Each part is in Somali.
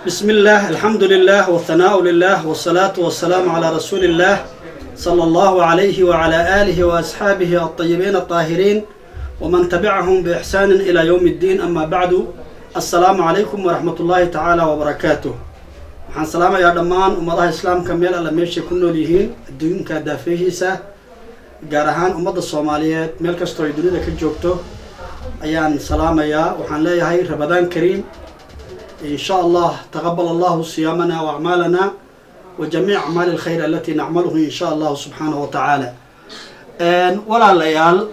بسم الله الحمد لله والثناء لله والصلاة والسلام على رسول الله صلى الله عليه وعلى آله وأصحابه الطيبين الطاهرين ومن تبعهم بإحسان إلى يوم الدين. أما بعد، السلام عليكم ورحمة الله تعالى وبركاته. waxaan salaamayaa dhammaan ummadaha islaamka meel alla meeshay ku nool yihiin adduunka daafihiisa, gaar ahaan ummadda Soomaaliyeed meel kastoo ay dunida ka joogto ayaan salaamayaa. waxaan leeyahay Ramadaan Kariim. إن شاء الله تقبل الله صيامنا وأعمالنا وجميع أعمال الخير التي نعمله إن شاء الله سبحانه وتعالى. ولا ليال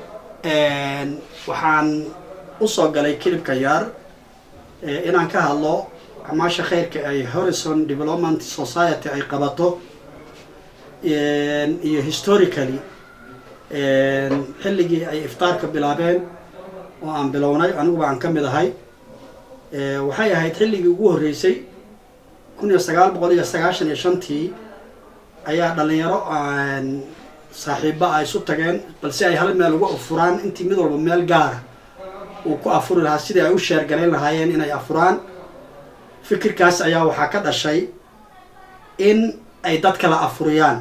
وحان أصوغ علي كلب كيار إن أنكها الله عماشا خير كأي هوريسون ديفلوبمنت سوسايتي أي قبطو هيستوريكالي حلقي أي إفطار كبلابين وأن بلوني أنو عن كم هاي waxay ahayd xilligii ugu horeysay 1995 ayaa dhalinyaro saaxiibo ay isu tageen balse ay hal meel uga afuraan intii mid walba meel gaar uu ku afuri lahaa sidii ay u sheergaleen lahaayeen inay afuraan. fikirkaas ayaa waxaa ka dhashay in ay dad kala afuriyaan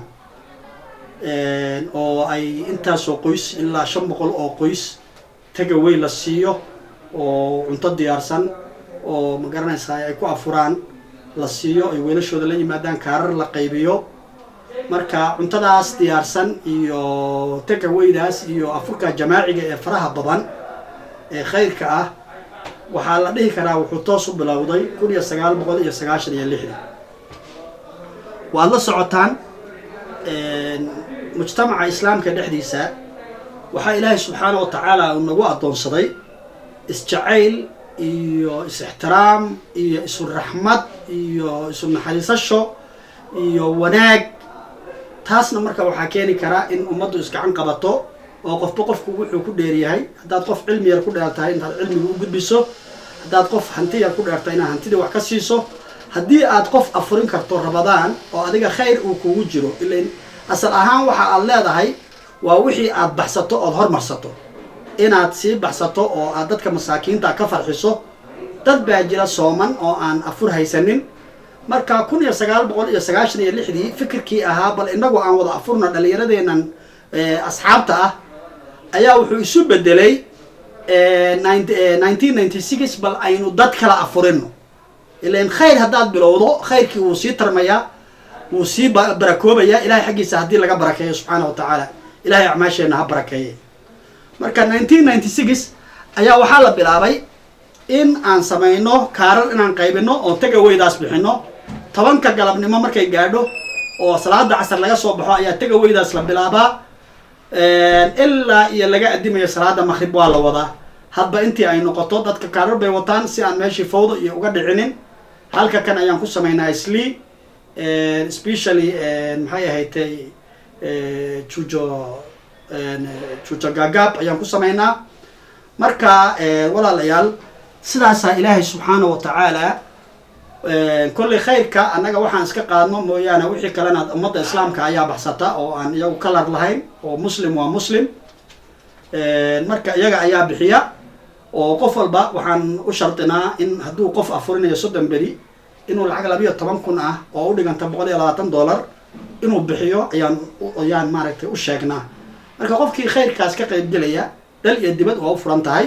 oo ay intaasoo qoys ilaa 500 oo qoys takeaway la siiyo oo cunto diyaarsan oo magaranaysaa ay ku afuraan la siiyo, ay weelashooda la yimaadaan, kaarar la qaybiyo. marka cuntadaas diyaarsan iyo takeawaydaas iyo afurka jamaaciga ee faraha badan ee khayrka ah waxaa la dhihi karaa wuxuu toos u bilowday 1996. waad la socotaan mujtamaca islaamka dhexdiisa waxaa ilaahay subxaanahu wa tacaala uu nagu adoonsaday isjacayl iyo is-ixtiraam iyo isu raxmad iyo isu naxariisasho iyo wanaag. taasna marka waxaa keeni karaa in ummaddu isgacan qabato oo qofba qofku wuxuu ku dheeryahay. haddaad qof cilmi yar ku dheertahay intaad cilmiga u gudbiso, haddaad qof hanti yar ku dheertahay inaad hantida wax ka siiso, haddii aad qof afurin karto Ramadaan oo adiga khayr uu kugu jiro, ilaan asal ahaan waxa aad leedahay waa wixii aad baxsato ood hormarsato inaad sii baxsato oo aad dadka masaakiinta ka farxiso. dad baa jira sooman oo aan afur haysanin. marka 1996 fikirkii ahaa bal inagu aan wada afurna dhalinyaradeenan asxaabta ah ayaa wuxuu isu bedelay 1996 bal aynu dad kala afurino. ilaan khayr haddaad bilowdo khayrkii wuu sii tarmayaa, wuu sii barakoobayaa ilaahay xaggiisa haddii laga barakeeyo subxaana wa tacaala. ilaahay acmaasheenna ha barakeeye. marka 1996 ayaa waxaa la bilaabay in aan samayno kaarar inaan qaybino oo takeawaydaas bixino. 10ka galabnimo markay gaadho oo salaada casar laga soo baxo ayaa takeawaydaas la bilaabaa ilaa iyo laga adimayo salaada maghrib waa la wadaa. hadba intii ay noqoto dadka kaarar bay wataan si aan meeshii fawdo iyo uga dhicinin. halka kan ayaan ku samaynaa isli especially maxay ahayd juujo gaagaab ayaan ku samaynaa. marka walaalayaal sidaasaa ilaahay subxaana wa tacaala kolley khayrka annaga waxaan iska qaadno mooyaane wixii kalena ummadda islaamka ayaa baxsata oo aan iyagu kalar lahayn, oo muslim waa muslim. marka iyaga ayaa bixiya oo qof walba waxaan u shardinaa in hadduu qof afurinayo 30 beri inuu lacag 12,000 ah oo u dhiganta $120 inuu bixiyo ayaan maaragtay u sheegnaa. marka qofkii khayrkaas ka qayb gelaya dal iyo dibad waa u furan tahay.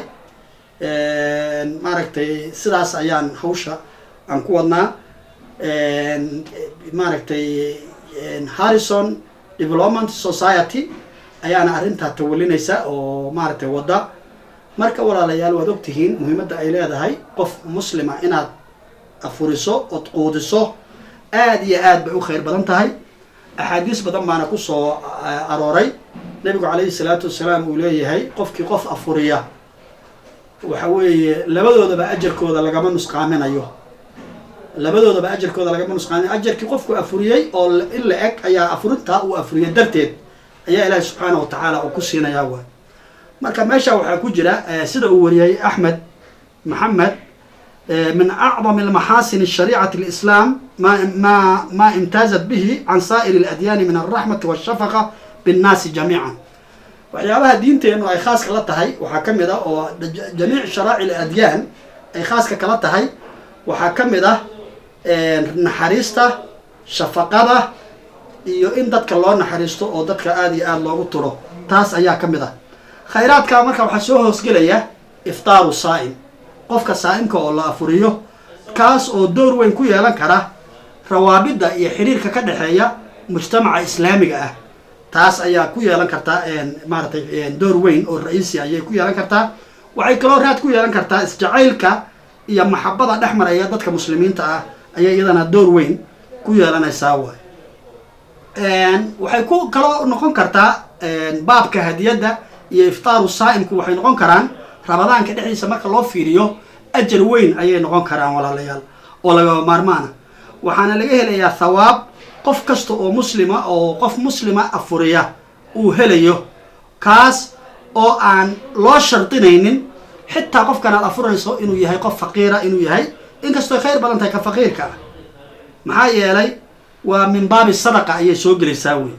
maaragtay sidaas ayaan hawsha aan ku wadnaa. maaragtay Harrison Development Society ayaana arrintaa tawalinaysa oo maaragtay wadda. marka walaalayaal waad ogtihiin muhiimadda ay leedahay qof muslima inaad afuriso ood quudiso. aad iyo aad bay u khayr badan tahay. axaadiis badan baana ku soo arooray. nabigu calayhi salaatu wasalaam uu leeyahay qofkii qof afuriya waxa weeye labadoodaba ajarkooda lagama nusqaaminayo. ajarkii qofku afuriyey oo in la eg ayaa afurintaa uu afuriyay darteed ayaa ilaahay subxaana wa tacaala uu ku siinayaa waay. marka meesha waxaa ku jira sida uu wariyay Axmed Maxamed من أعظم المحاسن الشريعة الإسلام ما امتازت به عن سائر الأديان من الرحمة والشفقة بالناس جميعا. وحيابها دينتين إنه أي خاص كلتهاي وحكمده وجميع شرائع الأديان أي خاص كلتهاي وحكمده naxariista shafaqada iyo in dadka loo naxariisto oo dadka aada iyo aada loogu turo taas ayaa ka mid ah khayraadka marka waxaa soo hoosgelaya iftaaru saa'im qofka saa'imka oo la afuriyo kaas oo door weyn ku yeelan kara rawaabidda iyo xiriirka ka dhexeeya mujtamaca islaamiga ah taas ayaa ku yeelan kartaa maaragtay door weyn oo ra-iisi ayay ku yeelan kartaa waxay kaloo raad ku yeelan kartaa isjacaylka iyo maxabada dhex maraya dadka muslimiinta ah ayay iyadana door weyn ku yeelanaysaa waay waxay ku kaloo noqon kartaa baabka hadiyadda iyo iftaaru saa'imku waxay noqon karaan ramadaanka dhexdiisa marka loo fiiriyo ajar weyn ayay noqon karaan walaalayaal oo lagaba maarmaana waxaana laga helayaa thawaab qof kasta oo muslima oo qof muslima afuriya uu helayo kaas oo aan loo shardinaynin xitaa qofkan aad afurayso inuu yahay qof faqiira inuu yahay inkastoo khayr badan tahay ka faqiirka ah maxaa yeelay waa min baabi sadaqa ayay soo gelaysaa wey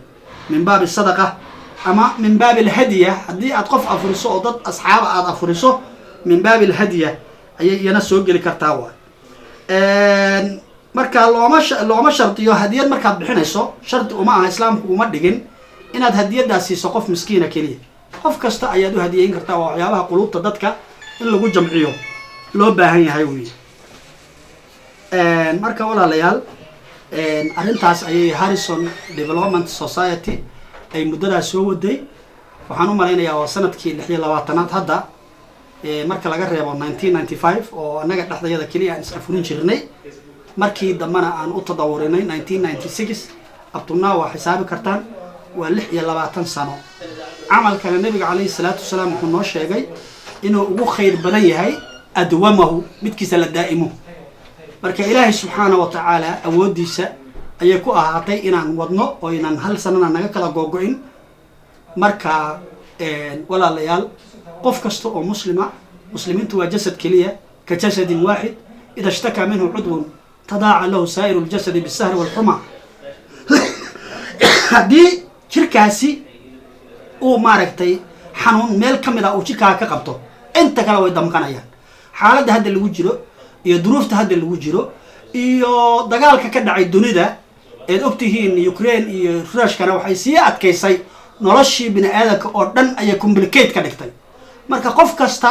min baabi sadaqa ama min baabi alhadiya haddii aad qof afuriso oo dad asxaaba aada afuriso min baabi alhadiya ayay iyana soo geli kartaa waay marka looma shardiyo hadiyad markaad bixinayso shardi uma aha islaamku uma dhigin inaad hadiyaddaas siiso qof miskiina keliya qof kasta ayaad u hadiyeyn kartaa waa waxyaabaha quluubta dadka in lagu jamciyo loo baahan yahay wey marka walaalayaal arrintaas ayay Harrison Development Society ay muddadaas soo waday waxaan u malaynayaa waa sanadkii 26aad hadda marka laga reebo 1995 oo annaga dhexdayada kaliya aan is afurin jirnay markii dambana aan u tadawurinay 1996 abtunaa waa xisaabi kartaan waa 26 sano camalkana nabiga calayhi salaatu wasalaam wuxuu noo sheegay inuu ugu khayr badan yahay adwamahu midkiisa la daa'imo marka ilaahay subxaanahu wa tacaala awoodiisa ayay ku ahaatay inaan wadno oo inaan hal sanana naga kala googo'in marka walaalayaal qof kasta oo muslimiintu waa jasad keliya ka jasadin waaxid ida ishtaka minhu cudwun tadaaca lahu saa'iru ljasadi bisahri walxuma haddii jirkaasi uu maaragtay xanuun meel ka mid ah uu jirkaa ka qabto inta kale way damqanayaan xaaladda hadda lagu jiro iyo duruufta hadda lagu jiro iyo dagaalka ka dhacay dunida eed ogtihiin Ukraine iyo Ruushkana waxay sii adkaysay noloshii bini aadamka oo dhan ayay complicate ka dhigtay marka qof kasta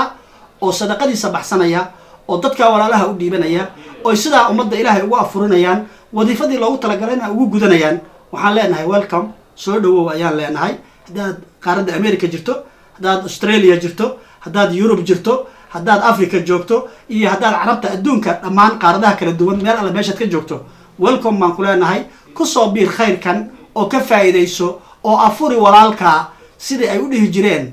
oo sadaqadiisa baxsanaya oo dadka walaalaha u dhiibanaya oo sidaa ummadda Ilaahay ugu afurinayaan wadiifadii loogu talagalay ugu gudanayaan waxaan leenahay welcome soo dhawow ayaan leenahay hadaad qaaradda America jirto hadaad Australia jirto hadaad Europe jirto hadaad Africa joogto iyo hadaad carabta adduunka dhammaan qaaradaha kala duwan meel alla meeshaad ka joogto welcome baan ku leenahay ku soo biir khayrkan oo ka faa'iideyso oo afuri walaalka sidii ay u dhihi jireen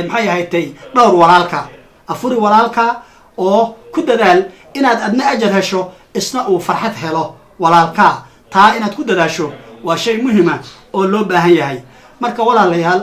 maxay ahayd dhowr walaalka afuri walaalka oo ku dadaal inaad adna ajar hesho isna uu farxad helo walaalka taa inaad ku dadaasho waa shay muhiim ah oo loo baahan yahay marka walaalayaal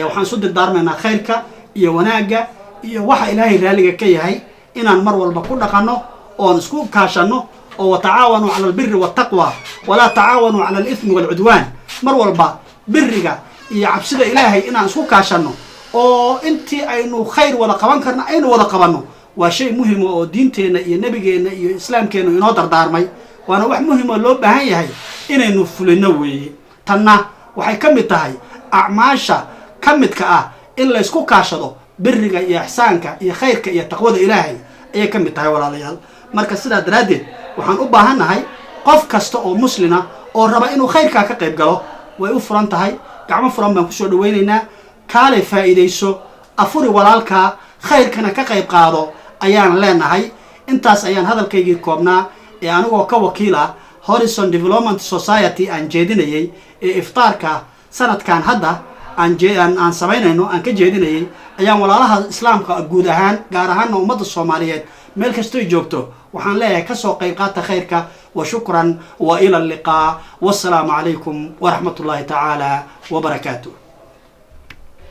waxaan soo dardaarmaynaa khayrka iyo wanaaga iyo waxa Ilaahay raaliga ka yahay inaan mar walba ku dhaqano oo isku kaashano oo watacaawanu 'ala al-birri wat-taqwa wala tacaawanu 'ala al-ithmi wal-'udwan mar walba birriga iyo cabsida Ilaahay inaan isku kaashano oo intii aynu khayr wada qaban karna aynu wada qabano waa shay muhiim oo diinteena iyo nabigeena iyo islaamkeena inoo dardaarmay waana wax muhiim oo loo baahan yahay inaynu fulino weeye tanna waxay ka mid tahay acmaasha ka midka ah in la isku kaashado birriga iyo ihsaanka iyo khayrka iyo taqwada Ilaahay ayay ka mid tahay walaalayaal marka sidaa daraadeed waxaan u baahanahay qof kasta oo muslima oo raba inuu khayrka ka qayb galo way u furan tahay gacmo furan baan ku soo dhaweynaynaa kaale faa'iideyso afuri walaalka khayrkana ka qayb qaado ayaan leenahay intaas ayaan hadalkaygii koobnaa ee anigoo ka wakiila Harrison Development Society aan jeedinayay ee iftaarka sanadkan hadda aan sameynayno aan ka jeedinayay ayaan walaalaha islaamka guud ahaan gaar ahaan ummadda Soomaaliyeed meel kasta ay joogto waxaan leeyahay ka soo qayb qaata khayrka wa shukran wa ila liqaa wassalamu alaykum wa rahmatullahi ta'ala wa barakatuh